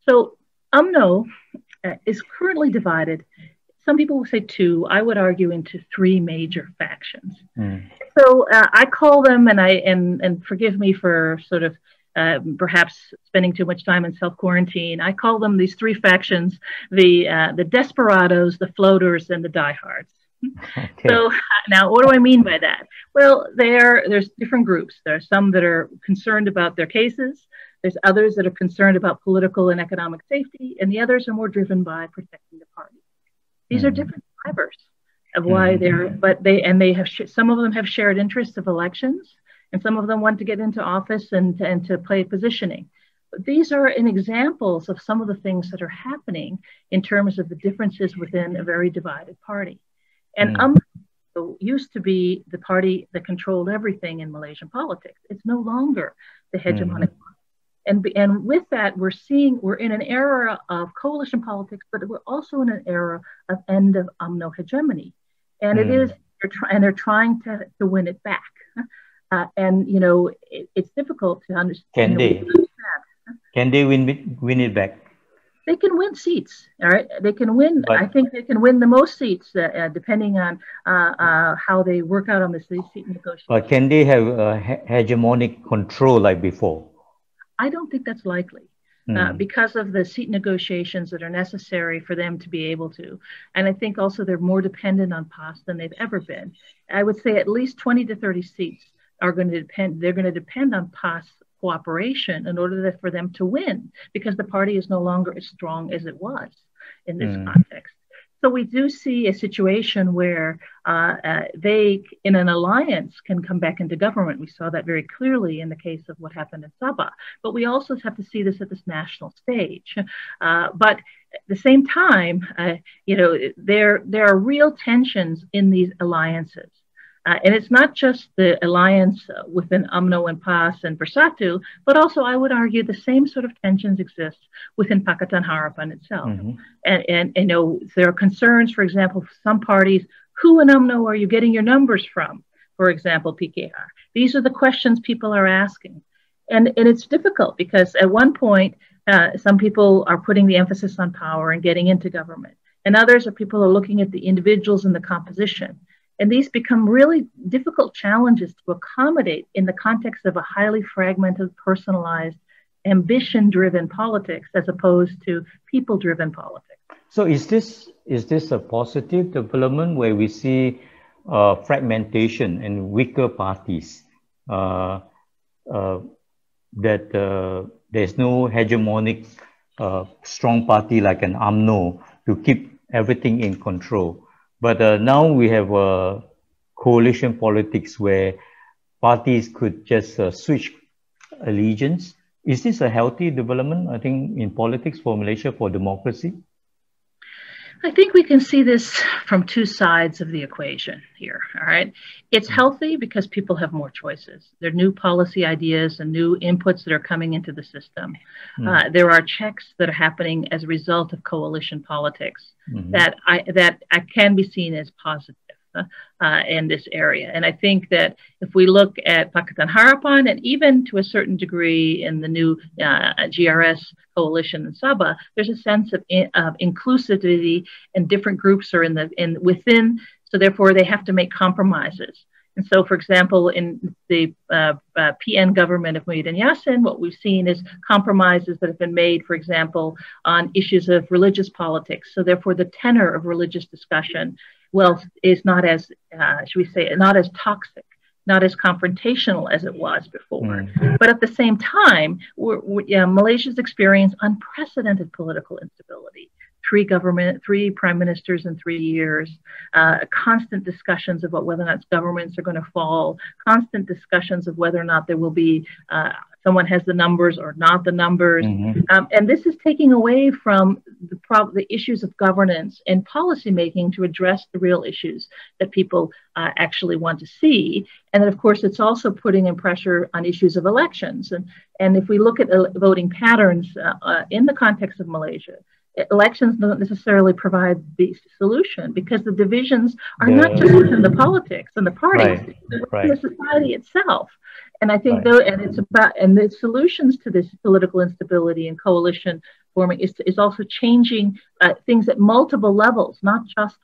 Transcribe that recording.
So UMNO is currently divided. Some people will say two. I would argue into three major factions. So I call them, and forgive me for sort of perhaps spending too much time in self-quarantine. I call them these three factions: the desperados, the floaters, and the diehards. Okay. So now, what do I mean by that? Well, there's different groups. There are some that are concerned about their cases. There's others that are concerned about political and economic safety, and the others are more driven by protecting the party. These are different drivers of why they have some of them have shared interests of elections, and some of them want to get into office and to play positioning. But these are examples of some of the things that are happening in terms of the differences within a very divided party. And UMNO used to be the party that controlled everything in Malaysian politics. It's no longer the hegemonic party. And with that, we're in an era of coalition politics, but we're also in an era of end of UMNO hegemony. And they're trying to win it back. And, you know, it's difficult to understand. Can they win it back? They can win seats, all right? They can win. I think they can win the most seats, depending on how they work out on the seat negotiation. But can they have hegemonic control like before? I don't think that's likely because of the seat negotiations that are necessary for them to be able to. And I think also they're more dependent on PAS than they've ever been. I would say at least 20 to 30 seats are going to depend. They're going to depend on PAS cooperation in order for them to win, because the party is no longer as strong as it was in this context. So we do see a situation where they, in an alliance, can come back into government. We saw that very clearly in the case of what happened in Sabah. But we also have to see this at this national stage. But at the same time, you know, there are real tensions in these alliances. And it's not just the alliance within UMNO and PAS and Bersatu, but also I would argue the same sort of tensions exist within Pakatan Harapan itself. And you know, there are concerns, for example, some parties, who in UMNO are you getting your numbers from? For example, PKR. These are the questions people are asking. And it's difficult because at one point, some people are putting the emphasis on power and getting into government. And others are people are looking at the individuals and the composition. And these become really difficult challenges to accommodate in the context of a highly fragmented, personalized, ambition-driven politics as opposed to people-driven politics. So is this a positive development where we see fragmentation and weaker parties, that there's no hegemonic strong party like an UMNO to keep everything in control? But now we have coalition politics where parties could just switch allegiance. Is this a healthy development, I think, in politics for Malaysia, for democracy? I think we can see this from two sides of the equation here, all right? It's healthy because people have more choices. There are new policy ideas and new inputs that are coming into the system. There are checks that are happening as a result of coalition politics that can be seen as positive in this area. And I think that if we look at Pakatan Harapan and even to a certain degree in the new GRS coalition in Sabah, there's a sense of inclusivity, and different groups are within, so therefore they have to make compromises. And so, for example, in the PN government of Muhyiddin Yassin, what we've seen is compromises that have been made, for example, on issues of religious politics. So therefore, the tenor of religious discussion, well, is not as, should we say, not as toxic, not as confrontational as it was before. But at the same time, Malaysia's experienced unprecedented political instability. Three prime ministers in 3 years, constant discussions about whether or not governments are going to fall, constant discussions of whether or not there will be someone has the numbers or not the numbers. And this is taking away from the issues of governance and policymaking to address the real issues that people actually want to see. And then, of course, it's also putting in pressure on issues of elections. And if we look at voting patterns in the context of Malaysia, elections don't necessarily provide the solution, because the divisions are not just within the politics and the parties, but within the society itself. And I think and the solutions to this political instability and coalition transforming, is also changing things at multiple levels, not just